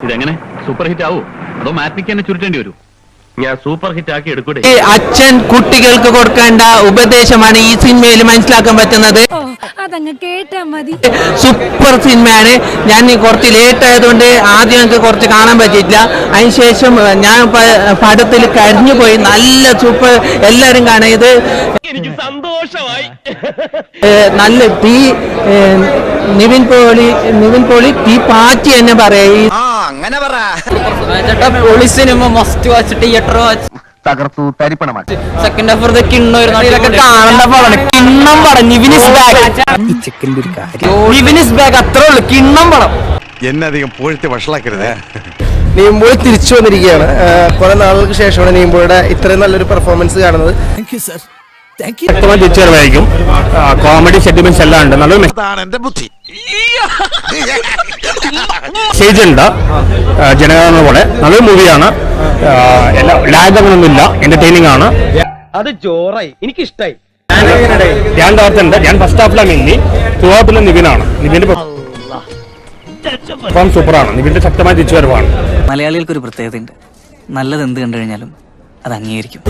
ഇതെങ്ങനെ super hit ആവോ അതോ മാറ്റിക്ക് തന്നെ ചുരുട്ടേണ്ടി വരൂ? ഞാൻ സൂപ്പർ ഹിറ്റ് ആക്കി എടുക്കൂടെ. അച്ഛൻ കുട്ടികൾക്ക് കൊടുക്കേണ്ട ഉപദേശമാണ് ഈ സിനിമയിൽ മനസ്സിലാക്കാൻ പറ്റുന്നത്. അതങ്ങ് കേട്ടാ മതി. സൂപ്പർ സിനിമയാണ്. ഞാൻ കുറച്ച് ലേറ്റ് ആയതുകൊണ്ട് ആദ്യം എനിക്ക് കുറച്ച് കാണാൻ പറ്റിയില്ല. അതിനുശേഷം ഞാൻ പടത്തിൽ കരിഞ്ഞു പോയി. നല്ല സൂപ്പർ, എല്ലാരും കാണാം. ഇത് എനിക്ക് സന്തോഷമായി. നല്ല തീ നിവിൻ പോളി തീ പാറ്റി എന്ന് പറയാ. പൊളി cinema must watch, theatre watch. തകർത്തു തരിപ്പണമാക്കി. സെക്കൻഡ് ഹാഫ് വെറുതെ കിണ്ണമായിരുന്നു. കാണേണ്ട പടം കിണ്ണം പടം. Nivin is back. അത്രേ ഉള്ളു കിണ്ണം പടം. എന്നധികം പോഴത്തെ വഷളാക്കരുത്. നീമ്പോഴി തിരിച്ചു വന്നിരിക്കുകയാണ്. കുറെ നാളുകൾക്ക് ശേഷമാണ് നീമ്പോയുടെ ഇത്രയും നല്ലൊരു പെർഫോമൻസ് കാണുന്നത്. വ്യക്തമായി തിരിച്ചറിവായിരിക്കും. കോമഡി സെന്റിമെന്റ്സ് എല്ലാം ഉണ്ട്. നല്ലൊരു എന്റെ ബുദ്ധി മെസ്സേജ് ഉണ്ട്. ജനഗണന പോലെ നല്ലൊരു മൂവിയാണ്. ലാഗ് അങ്ങനൊന്നുമില്ല. എന്റർടൈനിങ് ആണ്. അത് ജോറായി, എനിക്കിഷ്ടായി. ഞാൻ താർത്തുണ്ട്. ഞാൻ ഫസ്റ്റ് ഹാഫിലാണ് മിന്നി, ത്രൂ ഔട്ടിലെ നിവിനാണ്. നിവിന്റെ പെർഫോം സൂപ്പറാണ്. നിവിന്റെ ശക്തമായ തിരിച്ചുവരവാണ്. മലയാളികൾക്കൊരു പ്രത്യേകതയുണ്ട്. നല്ലത് എന്ത് കണ്ടു കഴിഞ്ഞാലും അത് അംഗീകരിക്കും.